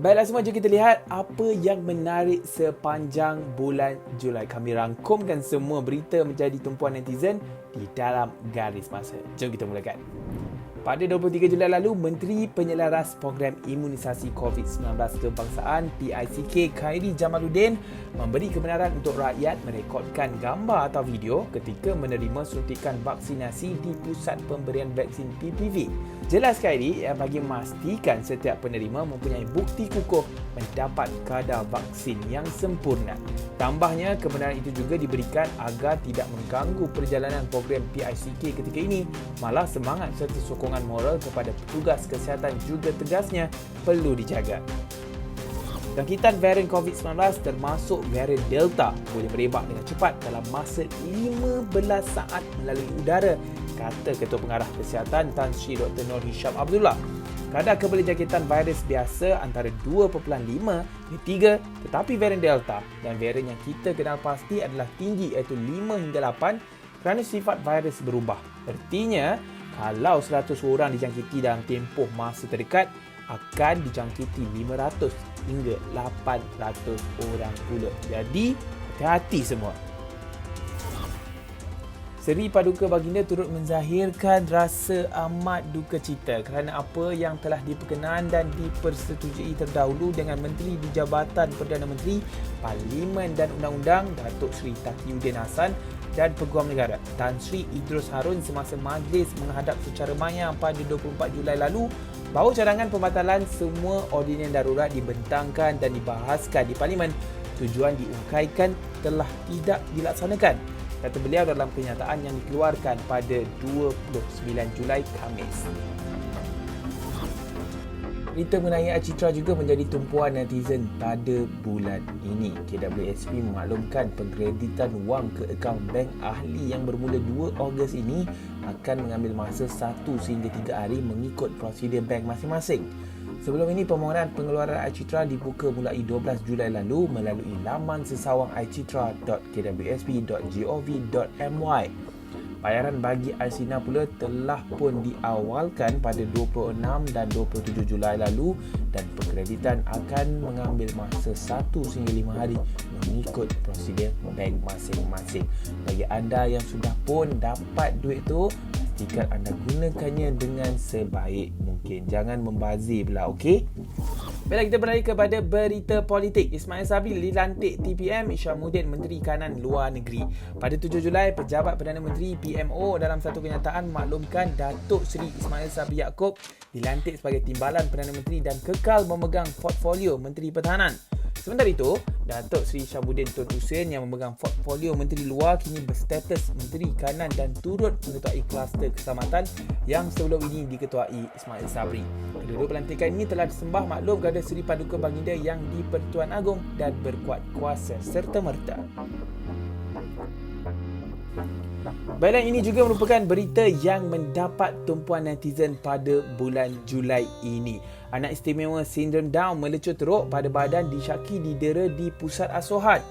Baiklah semua, jom kita lihat apa yang menarik sepanjang bulan Julai. Kami rangkumkan semua berita menjadi tumpuan netizen di dalam garis masa. Jom kita mulakan. Pada 23 Julai lalu, Menteri Penyelaras Program Imunisasi COVID-19 Kebangsaan PICK Khairi Jamaluddin memberi kebenaran untuk rakyat merekodkan gambar atau video ketika menerima suntikan vaksinasi di Pusat Pemberian Vaksin PPV. Jelas Khairi bagi memastikan setiap penerima mempunyai bukti kukuh mendapat kadar vaksin yang sempurna. Tambahnya, kebenaran itu juga diberikan agar tidak mengganggu perjalanan program PICK ketika ini, malah semangat serta sokongan moral kepada petugas kesihatan juga tegasnya perlu dijaga. Jangkitan varian COVID-19 termasuk varian Delta boleh merebak dengan cepat dalam masa 15 saat melalui udara, kata Ketua Pengarah Kesihatan Tan Sri Dr. Nur Hisham Abdullah. Kadar kebolehjangkitan virus biasa antara 2.5 hingga 3, tetapi varian Delta dan varian yang kita kenal pasti adalah tinggi iaitu 5 hingga 8 kerana sifat virus berubah. Artinya, kalau 100 orang dijangkiti dalam tempoh masa terdekat, akan dijangkiti 500 hingga 800 orang pula. Jadi, hati-hati semua. Seri Paduka Baginda turut menzahirkan rasa amat duka cita kerana apa yang telah diperkenan dan dipersetujui terdahulu dengan Menteri di Jabatan Perdana Menteri, Parlimen dan Undang-Undang Datuk Seri Taqiyuddin Hassan dan Peguam Negara Tan Sri Idrus Harun semasa majlis menghadap secara maya pada 24 Julai lalu, bahawa cadangan pembatalan semua ordinan darurat dibentangkan dan dibahaskan di Parlimen. Tujuan diungkaikan telah tidak dilaksanakan, kata beliau dalam kenyataan yang dikeluarkan pada 29 Julai Khamis. Berita mengenai Arcitra juga menjadi tumpuan netizen pada bulan ini. KWSP memaklumkan pengkreditan wang ke akaun bank ahli yang bermula 2 Ogos ini akan mengambil masa 1 sehingga 3 hari mengikut prosedur bank masing-masing. Sebelum ini, permohonan pengeluaran Arcitra dibuka mulai 12 Julai lalu melalui laman sesawang arcitra.kwsp.gov.my. Bayaran bagi Arsina pula telah pun diawalkan pada 26 dan 27 Julai lalu dan pengkreditan akan mengambil masa 1 hingga 5 hari mengikut prosedur bank masing-masing. Bagi anda yang sudah pun dapat duit tu, pastikan anda gunakannya dengan sebaik mungkin. Jangan membazir pula, okey? Baiklah, kita beralih kepada berita politik. Ismail Sabri dilantik TPM Hishamuddin Menteri Kanan Luar Negeri. Pada 7 Julai, Pejabat Perdana Menteri PMO dalam satu kenyataan maklumkan Datuk Seri Ismail Sabri Yaakob dilantik sebagai Timbalan Perdana Menteri dan kekal memegang portfolio Menteri Pertahanan. Sementara itu, Datuk Seri Hishamuddin Tun Hussein yang memegang portfolio Menteri Luar kini berstatus Menteri Kanan dan turut mengetuai kluster keselamatan yang sebelum ini diketuai Ismail Sabri. Kedua pelantikan ini telah disembah maklum kepada Seri Paduka Baginda yang di-Pertuan Agong dan berkuat kuasa serta-merta. Baiklah, ini juga merupakan berita yang mendapat tumpuan netizen pada bulan Julai ini. Anak istimewa sindrom Down melecur teruk pada badan disyaki didera di pusat asuhan.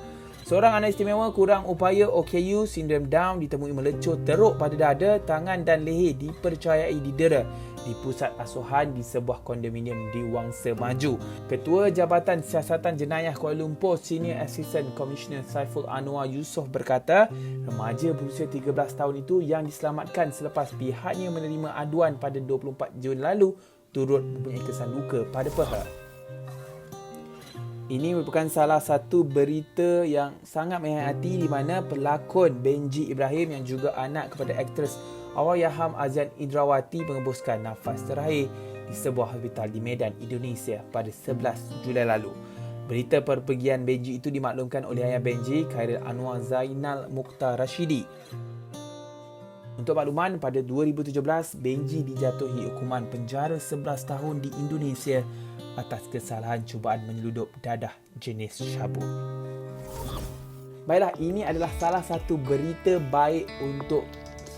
Seorang anak istimewa kurang upaya OKU sindrom Down ditemui melecur teruk pada dada, tangan dan leher dipercayai didera di pusat asuhan di sebuah kondominium di Wangsa Maju. Ketua Jabatan Siasatan Jenayah Kuala Lumpur Senior Assistant Commissioner Saiful Anwar Yusof berkata, remaja berusia 13 tahun itu yang diselamatkan selepas pihaknya menerima aduan pada 24 Jun lalu turut mempunyai kesan luka pada peha. Ini merupakan salah satu berita yang sangat menghayati di mana pelakon Benji Ibrahim yang juga anak kepada aktris Allahyarham Azan Indrawati mengembuskan nafas terakhir di sebuah hospital di Medan, Indonesia pada 11 Julai lalu. Berita perpergian Benji itu dimaklumkan oleh ayah Benji, Khairil Anwar Zainal Mukhtar Rashidi. Untuk makluman, pada 2017, Benji dijatuhi hukuman penjara 11 tahun di Indonesia atas kesalahan cubaan menyeludup dadah jenis syabu. Baiklah, ini adalah salah satu berita baik untuk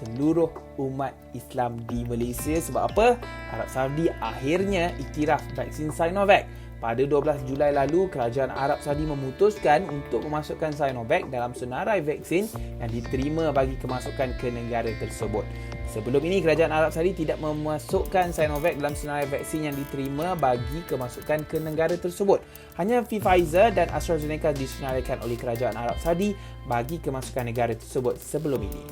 seluruh umat Islam di Malaysia. Sebab apa? Arab Saudi akhirnya iktiraf vaksin Sinovac. Pada 12 Julai lalu, Kerajaan Arab Saudi memutuskan untuk memasukkan Sinovac dalam senarai vaksin yang diterima bagi kemasukan ke negara tersebut. Sebelum ini, Kerajaan Arab Saudi tidak memasukkan Sinovac dalam senarai vaksin yang diterima bagi kemasukan ke negara tersebut. Hanya Pfizer dan AstraZeneca disenaraikan oleh Kerajaan Arab Saudi bagi kemasukan negara tersebut sebelum ini.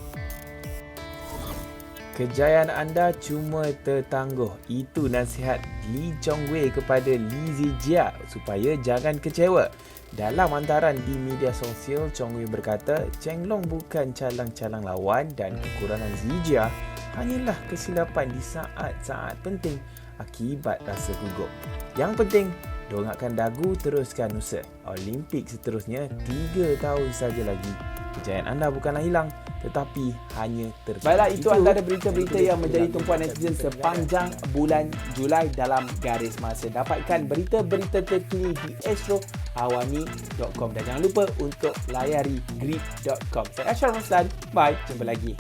Kejayaan anda cuma tertangguh. Itu nasihat Lee Chong-wei kepada Li Zijia supaya jangan kecewa. Dalam hantaran di media sosial, Chong-wei berkata, Cheng Long bukan calang-calang lawan dan kekurangan Zijia hanyalah kesilapan di saat-saat penting akibat rasa gugup. Yang penting, dongakkan dagu, teruskan usaha. Olimpik seterusnya 3 tahun saja lagi. Kejayaan anda bukanlah hilang, tetapi hanya terjadi. Baiklah, itu antara berita-berita yang menjadi tumpuan netizen sepanjang bulan Julai dalam garis masa. Dapatkan berita-berita terkini di astroawani.com dan jangan lupa untuk layari grid.com. Saya Ashraf Roslan. Bye, jumpa lagi.